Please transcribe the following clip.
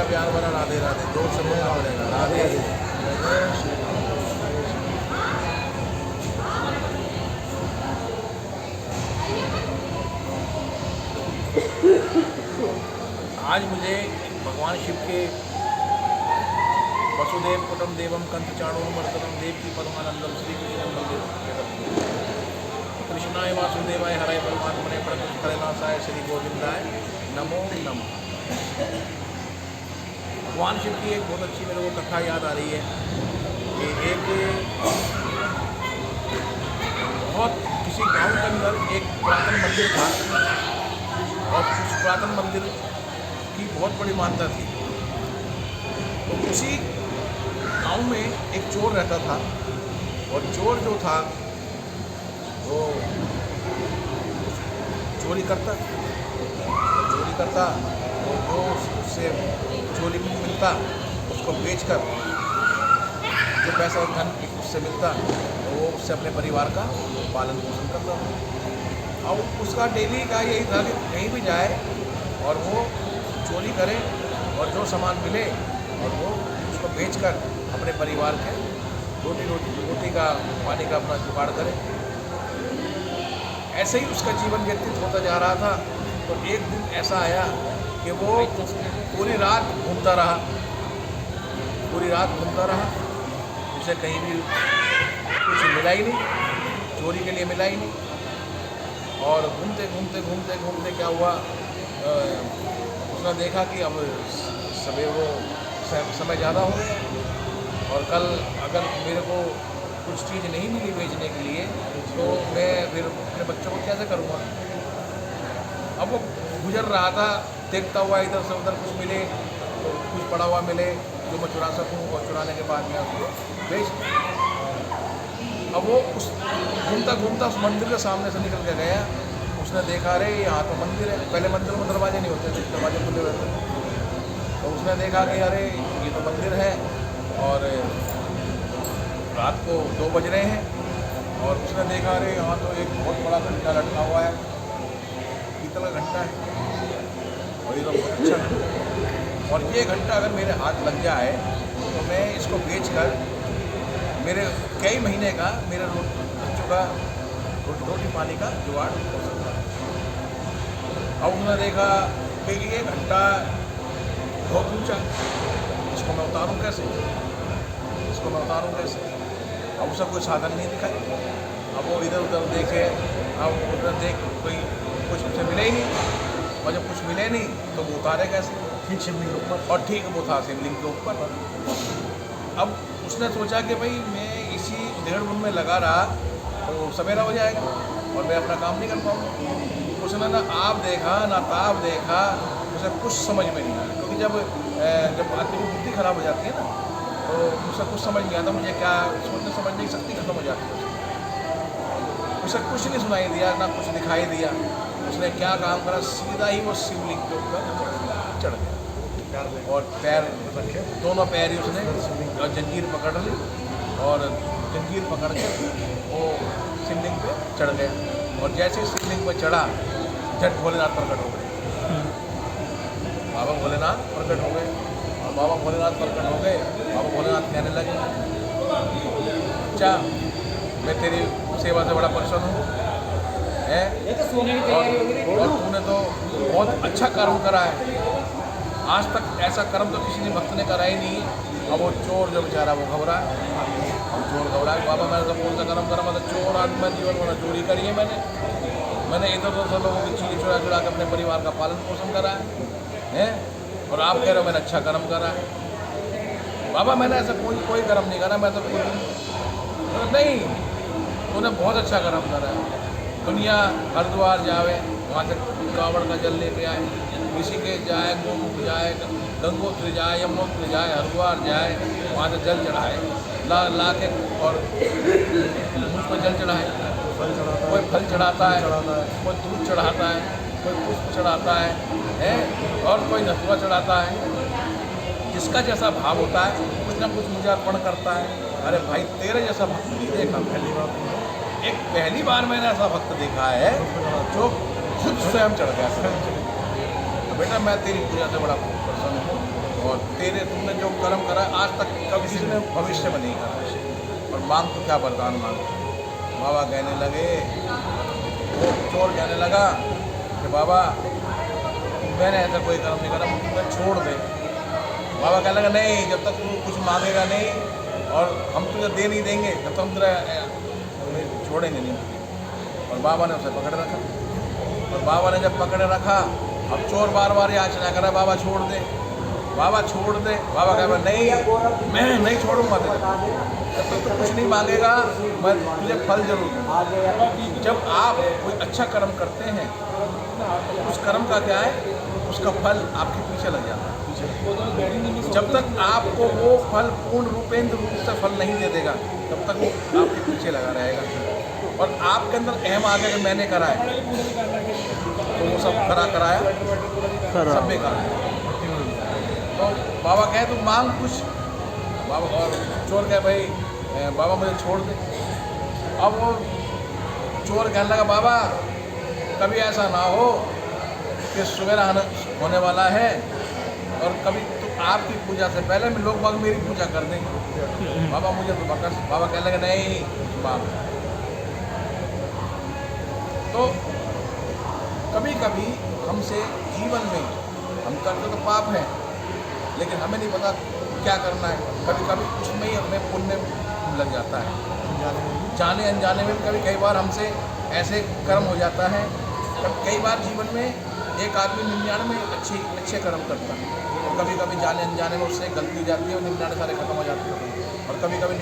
प्यार भरा राधे राधे, जोर से बोलना पड़ेगा राधे। आज मुझे भगवान शिव के वसुदेव कुटुम देवम कंठ चाणूर मर्दनम देव की परमानंदम श्री कृष्णाय वासुदेवाय हराय परमात्मने प्रणतनाशाय श्री गोविंदाय नमो नमः। भगवान शिव की एक बहुत अच्छी मेरे को कथा याद आ रही है कि एक बहुत किसी गांव के अंदर एक पुरातन मंदिर था और उस पुरातन मंदिर की बहुत बड़ी मान्यता थी। तो उसी गांव में एक चोर रहता था और चोर जो था वो चोरी करता तो जो उससे चोरी में मिलता उसको बेचकर जो पैसा धन उससे मिलता तो वो उससे अपने परिवार का पालन पोषण करता था। और उसका डेली का यही था कि कहीं भी जाए और वो चोरी करे और जो सामान मिले और वो उसको बेचकर अपने परिवार के रोटी का पानी का अपना जुगाड़ करे। ऐसे ही उसका जीवन व्यतीत होता जा रहा था। तो एक दिन ऐसा आया कि वो पूरी रात घूमता रहा, उसे कहीं भी कुछ मिला ही नहीं, चोरी के लिए मिला ही नहीं। और घूमते क्या हुआ, उसने देखा कि अब सवेरे वो समय ज़्यादा हो गया और कल अगर मेरे को कुछ चीज़ नहीं मिली बेचने के लिए तो मैं फिर अपने बच्चों को कैसे करूँगा। अब वो गुजर रहा था, देखता हुआ इधर से उधर कुछ मिले तो कुछ पड़ा हुआ मिले जो मैं चुरा सकूँ और चुराने के बाद मैं उसको बेच। अब वो उस घूमता उस मंदिर के सामने से निकल के गया। उसने देखा अरे यहाँ तो मंदिर है, पहले मंदिर में दरवाजे नहीं होते थे, दरवाजे खुले हुए थे। तो उसने देखा कि अरे ये तो मंदिर है और रात को 2 बज रहे हैं। और उसने देखा अरे यहाँ तो एक बहुत बड़ा घंटा लटका हुआ है, पीतल का घंटा है और ये तो बहुत अच्छा है और ये घंटा अगर मेरे हाथ लग जाए तो मैं इसको बेचकर मेरे कई महीने का मेरे बच्चों का रोटी पानी का जुगाड़ हो सकता है। अब उन्होंने देखा कि ये घंटा बहुत ऊंचा, इसको मैं उतारूँ कैसे। अब उसका कोई साधन नहीं दिखाई। अब वो इधर उधर देखे, अब उधर देख कोई कुछ उसे मिले ही नहीं और जब कुछ मिले नहीं तो वो उतारे कैसे, ठीक शिवलिंग के ऊपर। और ठीक वो था शिवलिंग के ऊपर। अब उसने सोचा कि भाई मैं इसी 1.5 दिन में लगा रहा तो सवेरा हो जाएगा और मैं अपना काम नहीं कर पाऊँगा। उसने ना आप देखा ना ताप देखा, उसे कुछ समझ में नहीं आया। क्योंकि जब आदमी की बुद्धि खराब हो जाती है ना तो उसे कुछ समझ नहीं आता, मुझे क्या सोचने समझने की शक्ति खत्म हो जाती है। उसे कुछ नहीं सुनाई दिया ना कुछ दिखाई दिया। उसने क्या काम करा, सीधा ही वो शिवलिंग के ऊपर चढ़ गया और पैर दोनों पैर ही उसने और जंजीर पकड़ ली और जंजीर पकड़ के वो शिवलिंग पे चढ़ गया। और जैसे शिवलिंग पे चढ़ा झट भोलेनाथ प्रकट हो गए। बाबा भोलेनाथ प्रकट हो गए और बाबा भोलेनाथ प्रकट हो गए। बाबा भोलेनाथ कहने लगे, अच्छा मैं तेरी सेवा से बड़ा प्रसन्न हूँ और तूने तो बहुत अच्छा कर्म करा है। आज तक ऐसा कर्म तो किसी ने भक्त ने करा ही नहीं। अब वो चोर जो बेचारा वो घबरा, बाबा मैंने तो कौन सा कर्म करा, मतलब चोर आदमी मैं जीवन में चोरी करी है मैंने इधर उधर लोगों की चीज़ चुरा के अपने परिवार का पालन पोषण करा है और आप कह रहे हो मैंने अच्छा कर्म करा है। बाबा मैंने ऐसा कोई कर्म नहीं करा, मैं तो नहीं, तूने बहुत अच्छा कर्म करा है। दुनिया हरिद्वार जावे, वहाँ से कांवड़ का जल लेके आए, ऋषिकेश जाए, गोमुख जाए, गंगोत्री जाए, यमुनोत्री जाए, हरिद्वार जाए, वहाँ से जल चढ़ाए ला के और मुझ पर जल चढ़ाए। कोई फल चढ़ाता है, कोई दूध चढ़ाता है, कोई पुष्प चढ़ाता है और कोई नथुआ चढ़ाता है। जिसका जैसा भाव होता है कुछ ना कुछ मुझे अर्पण करता है। अरे भाई तेरे जैसा भक्त नहीं देखा पहली बार मैंने ऐसा भक्त देखा है जो खुद स्वयं चढ़ गया। बेटा मैं तेरी पूजा से बड़ा प्रसन्न हूँ और तुमने जो कर्म करा आज तक कभी किसी ने भविष्य में नहीं करा, और मांग तो क्या वरदान मांग। बाबा कहने लगे, वो चोर कहने लगा कि बाबा मैंने ऐसा कोई कर्म नहीं करा, मुझे छोड़ दे। बाबा कहने लगा नहीं, जब तक तू कुछ मांगेगा नहीं और हम तुझे दे नहीं देंगे तब तक हम तेरा छोड़ेंगे नहीं। और बाबा ने उसे पकड़ रखा, और बाबा ने जब पकड़े रखा, अब चोर बार बार याचना कर रहा, बाबा छोड़ दे, बाबा छोड़ दे। बाबा कह रहा नहीं, मैं नहीं छोड़ूंगा तेरे, जब तक तो कुछ नहीं मांगेगा मैं तुझे फल जरूर दूँगा। जब आप कोई अच्छा कर्म करते हैं तो उस कर्म का क्या है, उसका फल आपके पीछे लग जाता है। जब तक आपको वो फल पूर्ण रूपेंद्र रूप से फल नहीं दे देगा तब तक वो आपके पीछे लगा रहेगा। और आपके अंदर अहम आ गया कि मैंने करा है, तो वो सब कराया सब बेकार है। तो बाबा कहे तू मांग कुछ। बाबा और चोर कहे भाई बाबा मुझे छोड़ दे। अब वो चोर कहने लगा बाबा कभी ऐसा ना हो कि सवेरा होने वाला है और कभी तो आपकी पूजा से पहले में लोग बाग मेरी पूजा कर देंगे, बाबा मुझे तो बकस। बाबा कहने लगे नहीं बाबा। तो कभी कभी हमसे जीवन में हम करते तो पाप है, लेकिन हमें नहीं पता क्या करना है। कभी कभी उसमें ही हमें पुण्य लग जाता है, जाने अनजाने में। कभी कई बार हमसे ऐसे कर्म हो जाता है, कई बार जीवन में एक आदमी 99 अच्छे कर्म करता है, और कभी कभी जाने अनजाने में उससे गलती हो जाती है और 99 सारे खत्म हो जाते हैं। और कभी कभी